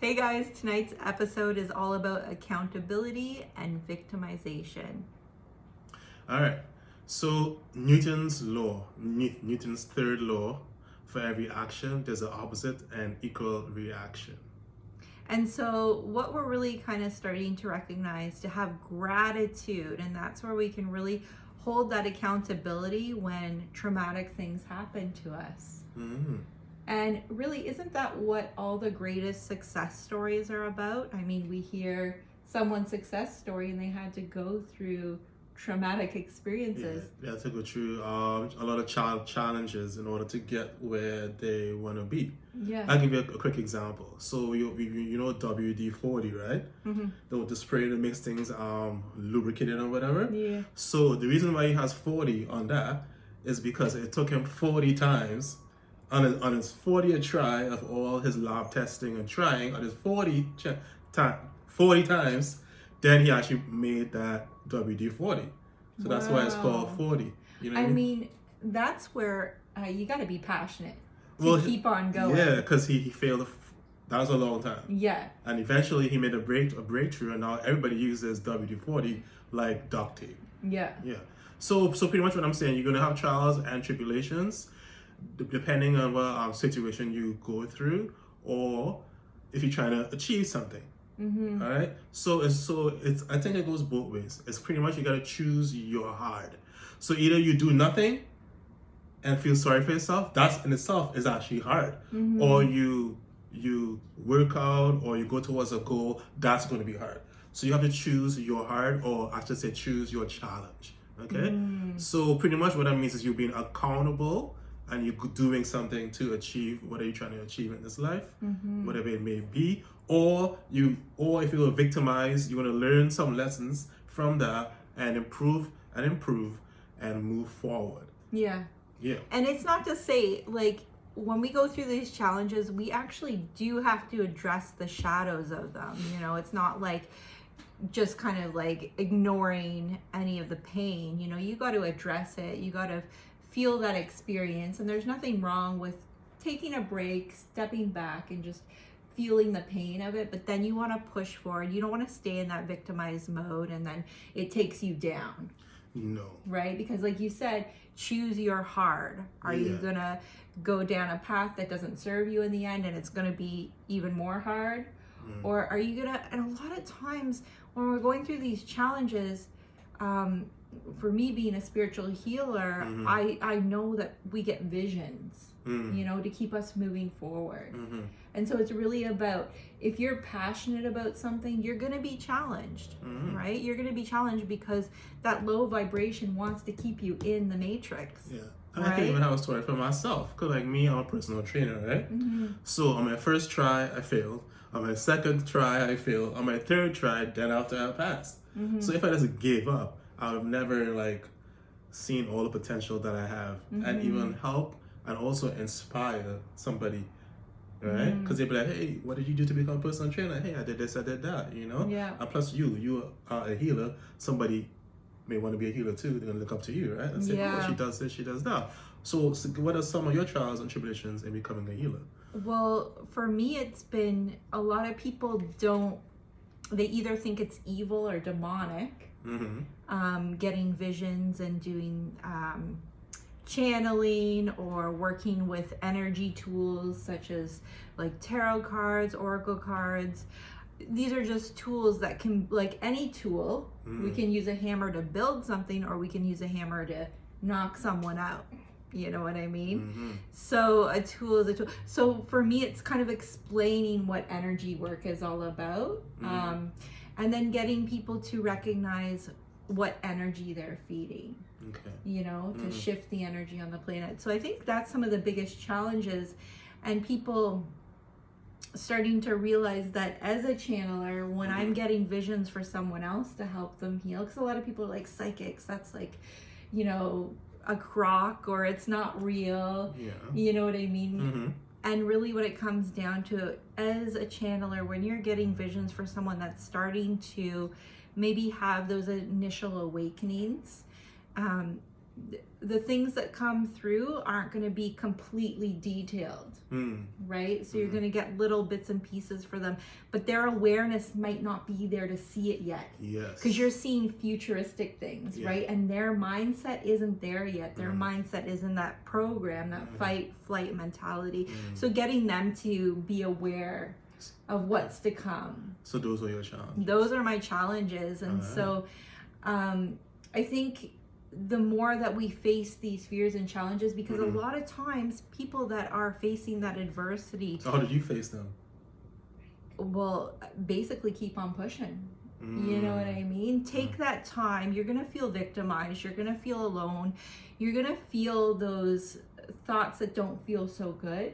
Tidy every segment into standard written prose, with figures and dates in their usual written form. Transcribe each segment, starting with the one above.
Hey guys, tonight's episode is all about accountability and victimization. All right. So Newton's law, Newton's third law, for every action, there's an opposite and equal reaction. And so, what we're really kind of starting to recognize to have gratitude, and that's where we can really hold that accountability when traumatic things happen to us. Mm-hmm. And really, isn't that what all the greatest success stories are about? I mean, we hear someone's success story and they had to go through traumatic experiences. Yeah, to go through a lot of challenges in order to get where they want to be. Yeah. I'll give you a quick example. So you know WD-40, right? Mm-hmm. The spray that makes things lubricated or whatever. Yeah. So the reason why he has 40 on that is because it took him 40 times on his 40th try of all his lab testing and trying on his 40 times, then he actually made that WD-40. So that's why it's called 40. You know what I mean? That's where you got to be passionate to Well, keep on going. Yeah, because he failed. That was a long time. Yeah. And eventually he made a breakthrough, and now everybody uses WD-40 like duct tape. Yeah. Yeah. So pretty much what I'm saying, you're gonna have trials and tribulations, depending on what situation you go through, or if you're trying to achieve something. Mm-hmm. All right. So it's I think it goes both ways. It's pretty much you gotta choose your hard. So either you do nothing and feel sorry for yourself, that's in itself is actually hard. Mm-hmm. Or you work out or you go towards a goal, that's going to be hard. So you have to choose your hard, or I should say choose your challenge. Okay. So pretty much what that means is you're being accountable and you're doing something to achieve what are you trying to achieve in this life, whatever it may be. Or if you were victimized, you want to learn some lessons from that and improve and move forward. Yeah. Yeah. And it's not to say, like, when we go through these challenges, we actually do have to address the shadows of them. You know, it's not like just kind of like ignoring any of the pain. You know, you got to address it. You got to feel that experience. And there's nothing wrong with taking a break, stepping back, and just feeling the pain of it. But then you want to push forward. You don't want to stay in that victimized mode, and then it takes you down. No. Right? Because like you said, choose your hard. Are you gonna go down a path that doesn't serve you in the end and it's gonna be even more hard? Or are you gonna, and a lot of times when we're going through these challenges, for me being a spiritual healer, I know that we get visions, you know, to keep us moving forward. And so it's really about, if you're passionate about something, you're going to be challenged, right? You're going to be challenged because that low vibration wants to keep you in the matrix. Yeah. And I can even have a story for myself. Because like me, I'm a personal trainer, right? So on my first try, I failed. On my second try, I failed. On my third try, then after I passed. So if I just gave up, I would have never like seen all the potential that I have and even help and also inspire somebody. Right? Because they'd be like, hey, what did you do to become a personal trainer? Hey, I did this, I did that, you know? Yeah. And plus you are a healer. Somebody may want to be a healer too. They're going to look up to you, right? And say, oh, she does this, she does that. So what are some of your trials and tribulations in becoming a healer? Well, for me, it's been, a lot of people they either think it's evil or demonic, getting visions and doing channeling or working with energy tools such as like tarot cards, oracle cards. These are just tools that can, like any tool, we can use a hammer to build something, or we can use a hammer to knock someone out. You know what I mean? So a tool is a tool. So for me, it's kind of explaining what energy work is all about, and then getting people to recognize what energy they're feeding. Okay. You know, to shift the energy on the planet. So I think that's some of the biggest challenges, and people starting to realize that as a channeler, when I'm getting visions for someone else to help them heal, because a lot of people are like, psychics, that's like, you know, a crock, or it's not real. Yeah. You know what I mean? And really what it comes down to, as a channeler, when you're getting visions for someone that's starting to maybe have those initial awakenings, the things that come through aren't going to be completely detailed, right? So you're going to get little bits and pieces for them, but their awareness might not be there to see it yet. Yes. Because you're seeing futuristic things, right? And their mindset isn't there yet. Their mindset is in that program, that fight, flight mentality. So getting them to be aware of what's to come. So those are your challenges. Those are my challenges. And so I think the more that we face these fears and challenges, because a lot of times people that are facing that adversity. So how did you face them? Well, basically keep on pushing. You know what I mean? Take that time. You're going to feel victimized. You're going to feel alone. You're going to feel those thoughts that don't feel so good.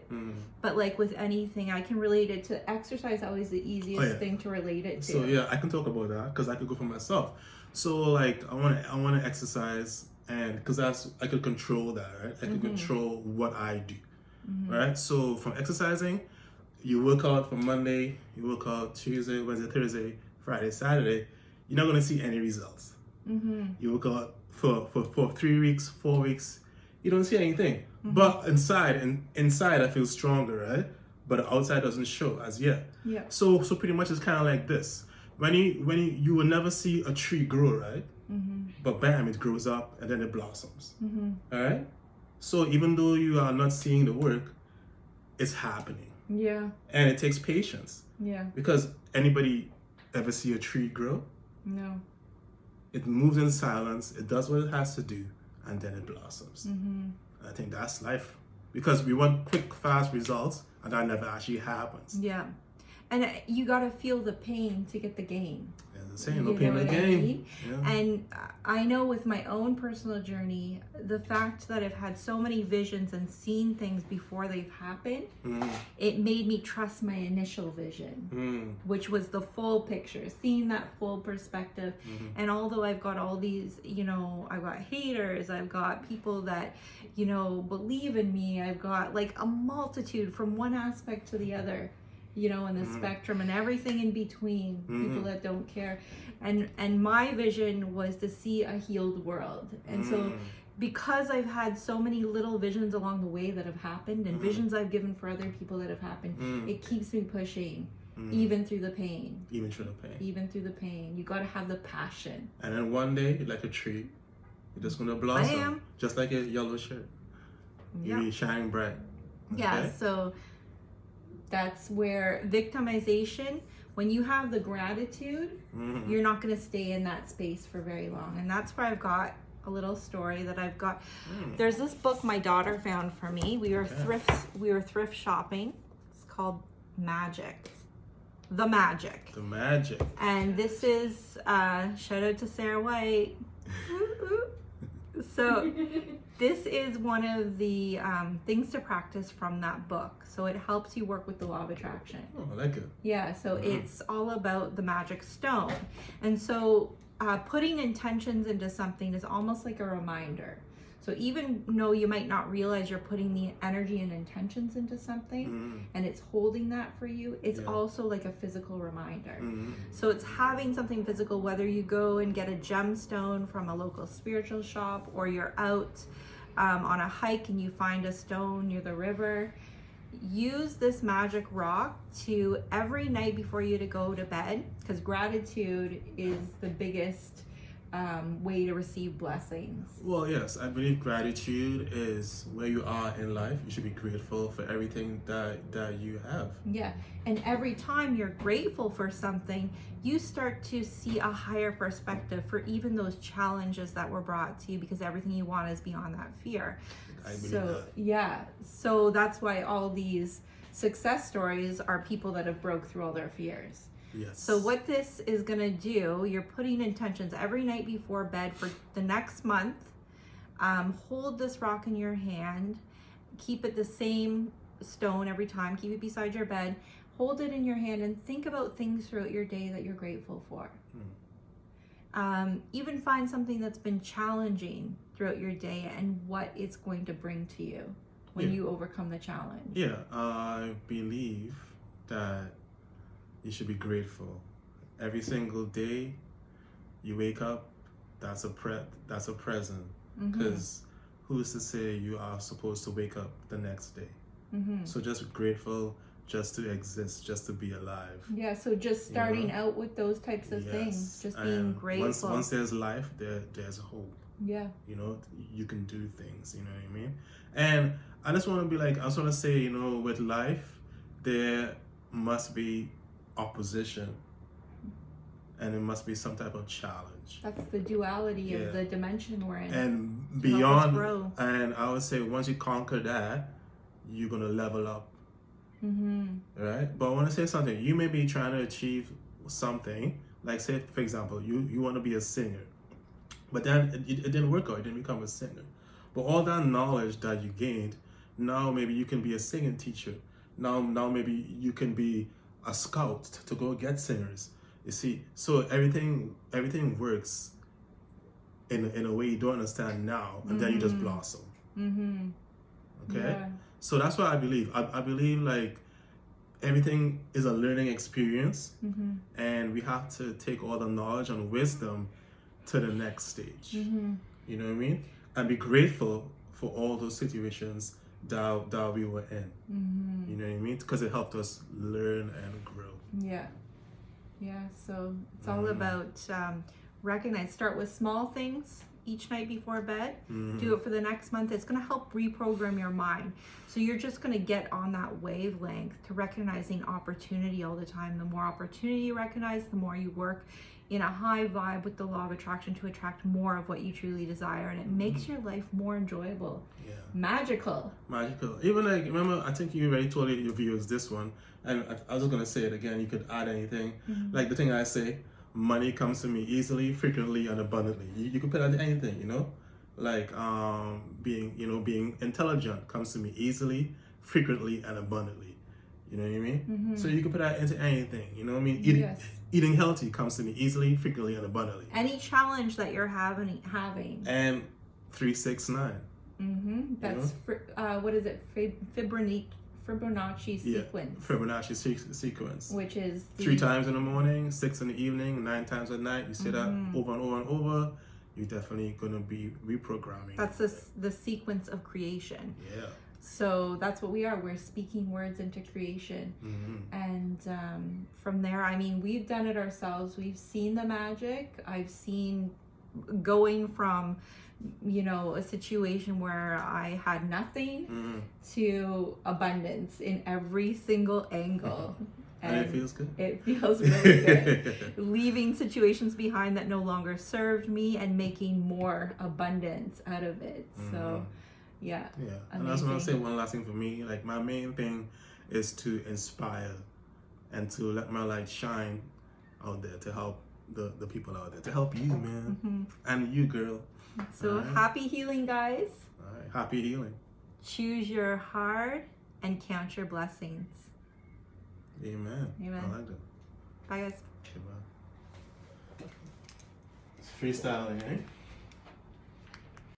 But like with anything, I can relate it to exercise. Always the easiest thing to relate it to. So yeah, I can talk about that because I could go for myself. So like I want to exercise, and because I could control that, right? I could control what I do, right? So from exercising, you work out from Monday, you work out Tuesday, Wednesday, Thursday, Friday, Saturday. You're not gonna see any results. You work out for 3 weeks, 4 weeks, you don't see anything. But inside I feel stronger, right? But the outside doesn't show as yet. Yeah. So pretty much it's kind of like this. When you will never see a tree grow, right? But bam, it grows up and then it blossoms. All right. So even though you are not seeing the work, it's happening. Yeah. And it takes patience. Yeah. Because anybody ever see a tree grow? No. It moves in silence. It does what it has to do, and then it blossoms. I think that's life. Because we want quick, fast results, and that never actually happens. Yeah. And you got to feel the pain to get the gain. As I say, no pain, no gain. Yeah. And I know with my own personal journey, the fact that I've had so many visions and seen things before they've happened, it made me trust my initial vision, which was the full picture, seeing that full perspective. And although I've got all these, I've got haters, I've got people that, believe in me, I've got like a multitude from one aspect to the other, in the spectrum and everything in between, people that don't care. And my vision was to see a healed world. And so because I've had so many little visions along the way that have happened, and visions I've given for other people that have happened, it keeps me pushing, even through the pain. Even through the pain. Even through the pain. You got to have the passion. And then one day, like a tree, you're just going to blossom. Bam. Just like a yellow shirt. You'll be shining bright. Okay? Yeah, so that's where victimization, when you have the gratitude, you're not going to stay in that space for very long. And that's where I've got a little story that I've got. There's this book my daughter found for me. We were thrift shopping. It's called Magic. The Magic. The Magic. And this is shout out to Sarah White. So this is one of the things to practice from that book. So it helps you work with the law of attraction. Oh, I like it. Yeah, so it's all about the magic stone. And so putting intentions into something is almost like a reminder. So even though you might not realize you're putting the energy and intentions into something and it's holding that for you, it's also like a physical reminder. So it's having something physical, whether you go and get a gemstone from a local spiritual shop, or you're out on a hike and you find a stone near the river. Use this magic rock to every night before you to go to bed, because gratitude is the biggest way to receive blessings. Well, yes, I believe gratitude is where you are in life. You should be grateful for everything that you have. Yeah, and every time you're grateful for something, you start to see a higher perspective for even those challenges that were brought to you, because everything you want is beyond that fear. I believe that. Yeah, so that's why all these success stories are people that have broke through all their fears. Yes. So what this is going to do, you're putting intentions every night before bed for the next month. Hold this rock in your hand. Keep it the same stone every time. Keep it beside your bed. Hold it in your hand and think about things throughout your day that you're grateful for. Even find something that's been challenging throughout your day and what it's going to bring to you when you overcome the challenge. Yeah, I believe that you should be grateful. Every single day you wake up, that's a present. because who's to say you are supposed to wake up the next day? So just grateful just to exist, just to be alive. Yeah, so just starting out with those types of things, just being grateful. Once there's life, there's hope. Yeah. You know, you can do things, you know what I mean? And I just want to be like, I just want to say, you know, with life, there must be opposition and it must be some type of challenge. That's the duality of the dimension we're in. And beyond, and I would say once you conquer that, you're going to level up. Right? But I want to say something. You may be trying to achieve something, like say, for example, you want to be a singer, but then it didn't work out. You didn't become a singer. But all that knowledge that you gained, now maybe you can be a singing teacher. Now maybe you can be a scout to go get singers. You see, so everything works in a way you don't understand now, and then you just blossom. Okay, so that's what I believe. I believe like everything is a learning experience, and we have to take all the knowledge and wisdom to the next stage. You know what I mean? And be grateful for all those situations that we were in. You know what I mean? Because it helped us learn and grow. Yeah, so it's all about recognize. Start with small things each night before bed. Do it for the next month. It's going to help reprogram your mind. So you're just going to get on that wavelength to recognizing opportunity all the time. The more opportunity you recognize, the more you work in a high vibe with the law of attraction to attract more of what you truly desire, and it makes your life more enjoyable. Magical. Even like, remember, I think you already told your viewers this one, and I was just going to say it again. You could add anything. Like the thing I say, money comes to me easily, frequently, and abundantly. You can put that to anything, you know? Like being intelligent comes to me easily, frequently, and abundantly. You know what I mean? So you can put that into anything, you know what I mean? Eating healthy comes to me easily, frequently, and abundantly. Any challenge that you're having. And 369. That's, what is it? Fibonacci sequence. Fibonacci sequence. Which is 3 times in the morning, 6 in the evening, 9 times at night. You say that over and over and over, you're definitely going to be reprogramming. That's the sequence of creation. So that's what we are. We're speaking words into creation. And from there, I mean, we've done it ourselves. We've seen the magic. I've seen going from, you know, a situation where I had nothing to abundance in every single angle. And it feels good. It feels really good. Leaving situations behind that no longer served me and making more abundance out of it. So, yeah. And that's what I'll say. One last thing for me, like my main thing is to inspire and to let my light shine out there to help the people out there, to help you, man, and you, girl. So happy healing, guys. All right, happy healing. Choose your heart and count your blessings. Amen. I like that. Bye, guys. Okay, bye. It's freestyling, eh?